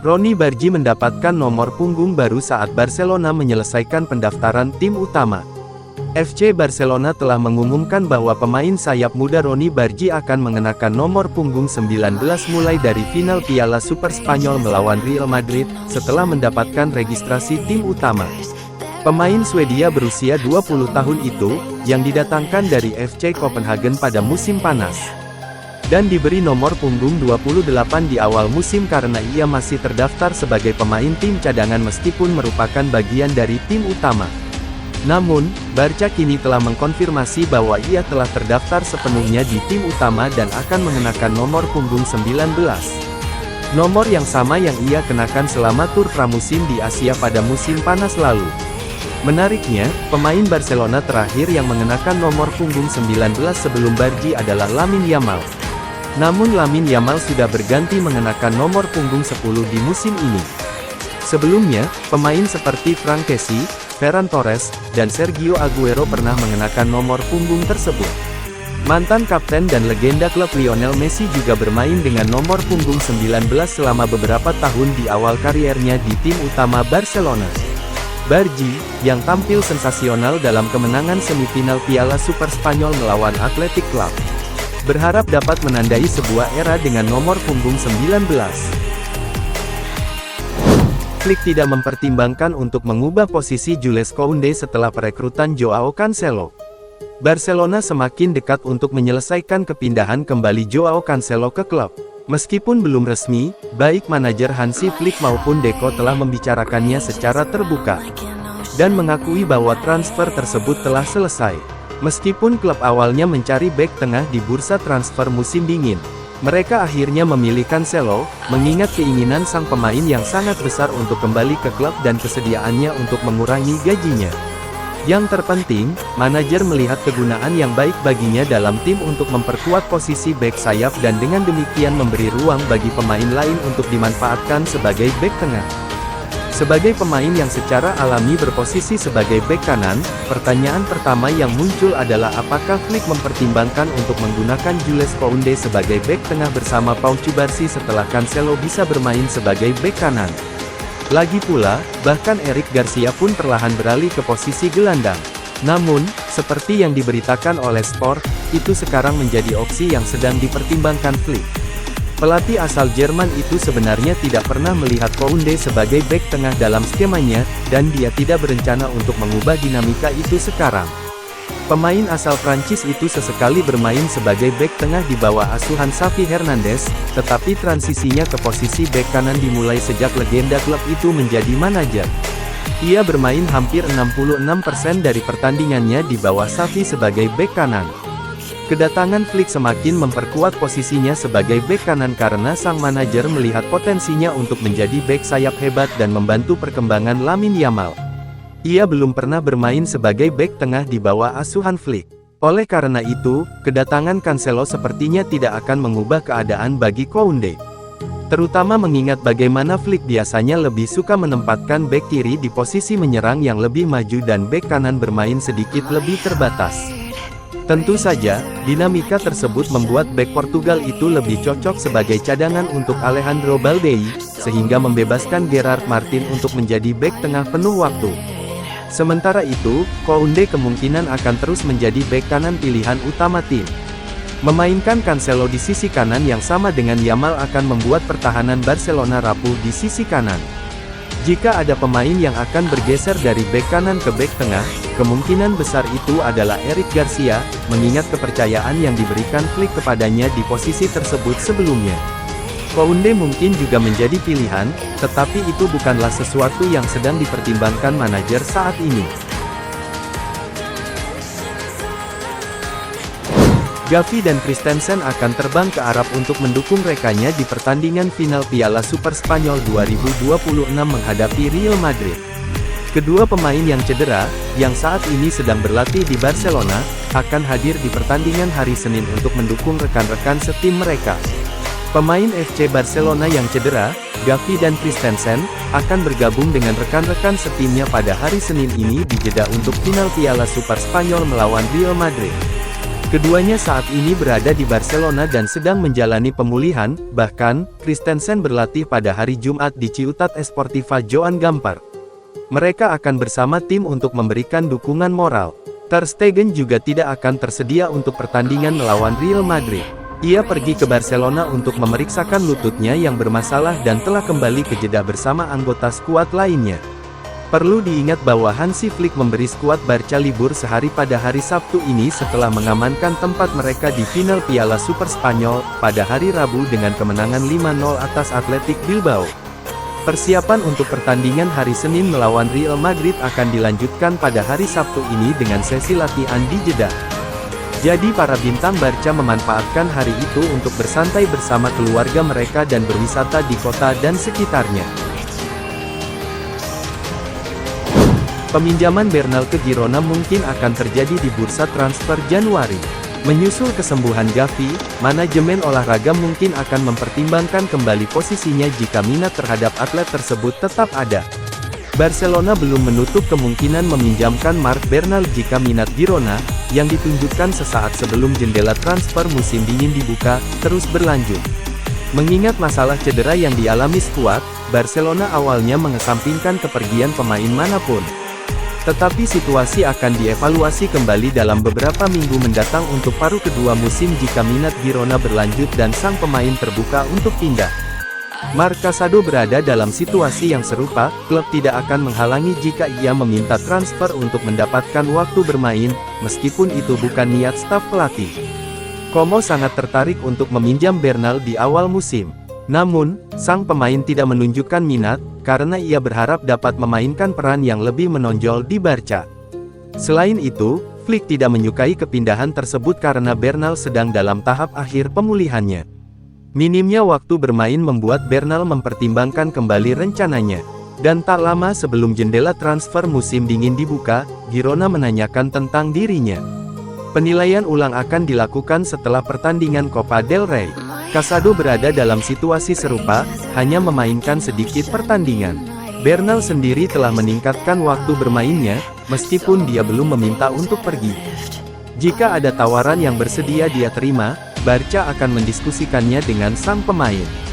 Ronny Bargi mendapatkan nomor punggung baru saat Barcelona menyelesaikan pendaftaran tim utama. FC Barcelona telah mengumumkan bahwa pemain sayap muda Ronny Bargi akan mengenakan nomor punggung 19 mulai dari final Piala Super Spanyol melawan Real Madrid, setelah mendapatkan registrasi tim utama. Pemain Swedia berusia 20 tahun itu, yang didatangkan dari FC Copenhagen pada musim panas, dan diberi nomor punggung 28 di awal musim karena ia masih terdaftar sebagai pemain tim cadangan meskipun merupakan bagian dari tim utama. Namun, Barca kini telah mengkonfirmasi bahwa ia telah terdaftar sepenuhnya di tim utama dan akan mengenakan nomor punggung 19. Nomor yang sama yang ia kenakan selama tur pramusim di Asia pada musim panas lalu. Menariknya, pemain Barcelona terakhir yang mengenakan nomor punggung 19 sebelum Bargi adalah Lamine Yamal. Namun Lamine Yamal sudah berganti mengenakan nomor punggung 10 di musim ini. Sebelumnya, pemain seperti Franck Kessié, Ferran Torres, dan Sergio Aguero pernah mengenakan nomor punggung tersebut. Mantan kapten dan legenda klub Lionel Messi juga bermain dengan nomor punggung 19 selama beberapa tahun di awal kariernya di tim utama Barcelona. Bargi, yang tampil sensasional dalam kemenangan semifinal Piala Super Spanyol melawan Athletic Club, berharap dapat menandai sebuah era dengan nomor punggung 19. Flick tidak mempertimbangkan untuk mengubah posisi Jules Koundé setelah perekrutan Joao Cancelo. Barcelona semakin dekat untuk menyelesaikan kepindahan kembali Joao Cancelo ke klub. Meskipun belum resmi, baik manajer Hansi Flick maupun Deco telah membicarakannya secara terbuka, dan mengakui bahwa transfer tersebut telah selesai. Meskipun klub awalnya mencari bek tengah di bursa transfer musim dingin, mereka akhirnya memilih Cancelo, mengingat keinginan sang pemain yang sangat besar untuk kembali ke klub dan kesediaannya untuk mengurangi gajinya. Yang terpenting, manajer melihat kegunaan yang baik baginya dalam tim untuk memperkuat posisi bek sayap dan dengan demikian memberi ruang bagi pemain lain untuk dimanfaatkan sebagai bek tengah. Sebagai pemain yang secara alami berposisi sebagai bek kanan, pertanyaan pertama yang muncul adalah apakah Flick mempertimbangkan untuk menggunakan Jules Koundé sebagai bek tengah bersama Pau Cubarsí setelah Cancelo bisa bermain sebagai bek kanan. Lagi pula, bahkan Eric Garcia pun perlahan beralih ke posisi gelandang. Namun, seperti yang diberitakan oleh Sport, itu sekarang menjadi opsi yang sedang dipertimbangkan Flick. Pelatih asal Jerman itu sebenarnya tidak pernah melihat Koundé sebagai bek tengah dalam skemanya, dan dia tidak berencana untuk mengubah dinamika itu sekarang. Pemain asal Prancis itu sesekali bermain sebagai bek tengah di bawah asuhan Xavi Hernandez, tetapi transisinya ke posisi bek kanan dimulai sejak legenda klub itu menjadi manajer. Ia bermain hampir 66% dari pertandingannya di bawah Xavi sebagai bek kanan. Kedatangan Flick semakin memperkuat posisinya sebagai bek kanan karena sang manajer melihat potensinya untuk menjadi bek sayap hebat dan membantu perkembangan Lamine Yamal. Ia belum pernah bermain sebagai bek tengah di bawah asuhan Flick. Oleh karena itu, kedatangan Cancelo sepertinya tidak akan mengubah keadaan bagi Koundé. Terutama mengingat bagaimana Flick biasanya lebih suka menempatkan bek kiri di posisi menyerang yang lebih maju dan bek kanan bermain sedikit lebih terbatas. Tentu saja, dinamika tersebut membuat bek Portugal itu lebih cocok sebagai cadangan untuk Alejandro Balde, sehingga membebaskan Gerard Martin untuk menjadi bek tengah penuh waktu. Sementara itu, Koundé kemungkinan akan terus menjadi bek kanan pilihan utama tim. Memainkan Cancelo di sisi kanan yang sama dengan Yamal akan membuat pertahanan Barcelona rapuh di sisi kanan. Jika ada pemain yang akan bergeser dari bek kanan ke bek tengah, kemungkinan besar itu adalah Eric Garcia, mengingat kepercayaan yang diberikan Flick kepadanya di posisi tersebut sebelumnya. Koundé mungkin juga menjadi pilihan, tetapi itu bukanlah sesuatu yang sedang dipertimbangkan manajer saat ini. Gavi dan Christensen akan terbang ke Arab untuk mendukung rekannya di pertandingan final Piala Super Spanyol 2026 menghadapi Real Madrid. Kedua pemain yang cedera, yang saat ini sedang berlatih di Barcelona, akan hadir di pertandingan hari Senin untuk mendukung rekan-rekan setim mereka. Pemain FC Barcelona yang cedera, Gavi dan Christensen, akan bergabung dengan rekan-rekan setimnya pada hari Senin ini di jeda untuk final Piala Super Spanyol melawan Real Madrid. Keduanya saat ini berada di Barcelona dan sedang menjalani pemulihan, bahkan, Christensen berlatih pada hari Jumat di Ciutat Esportiva Joan Gamper. Mereka akan bersama tim untuk memberikan dukungan moral. Ter Stegen juga tidak akan tersedia untuk pertandingan melawan Real Madrid. Ia pergi ke Barcelona untuk memeriksakan lututnya yang bermasalah dan telah kembali ke Jeddah bersama anggota skuad lainnya. Perlu diingat bahwa Hansi Flick memberi skuad Barca libur sehari pada hari Sabtu ini setelah mengamankan tempat mereka di final Piala Super Spanyol, pada hari Rabu dengan kemenangan 5-0 atas Athletic Bilbao. Persiapan untuk pertandingan hari Senin melawan Real Madrid akan dilanjutkan pada hari Sabtu ini dengan sesi latihan di Jeddah. Jadi para bintang Barca memanfaatkan hari itu untuk bersantai bersama keluarga mereka dan berwisata di kota dan sekitarnya. Peminjaman Bernal ke Girona mungkin akan terjadi di bursa transfer Januari. Menyusul kesembuhan Gavi, manajemen olahraga mungkin akan mempertimbangkan kembali posisinya jika minat terhadap atlet tersebut tetap ada. Barcelona belum menutup kemungkinan meminjamkan Marc Bernal jika minat Girona, yang ditunjukkan sesaat sebelum jendela transfer musim dingin dibuka, terus berlanjut. Mengingat masalah cedera yang dialami skuad, Barcelona awalnya mengesampingkan kepergian pemain manapun. Tetapi situasi akan dievaluasi kembali dalam beberapa minggu mendatang untuk paruh kedua musim jika minat Girona berlanjut dan sang pemain terbuka untuk pindah. Marc Casado berada dalam situasi yang serupa, klub tidak akan menghalangi jika ia meminta transfer untuk mendapatkan waktu bermain, meskipun itu bukan niat staf pelatih. Como sangat tertarik untuk meminjam Bernal di awal musim. Namun, sang pemain tidak menunjukkan minat, karena ia berharap dapat memainkan peran yang lebih menonjol di Barca. Selain itu, Flick tidak menyukai kepindahan tersebut karena Bernal sedang dalam tahap akhir pemulihannya. Minimnya waktu bermain membuat Bernal mempertimbangkan kembali rencananya. Dan tak lama sebelum jendela transfer musim dingin dibuka, Girona menanyakan tentang dirinya. Penilaian ulang akan dilakukan setelah pertandingan Copa del Rey. Casado berada dalam situasi serupa, hanya memainkan sedikit pertandingan. Bernal sendiri telah meningkatkan waktu bermainnya, meskipun dia belum meminta untuk pergi. Jika ada tawaran yang bersedia dia terima, Barca akan mendiskusikannya dengan sang pemain.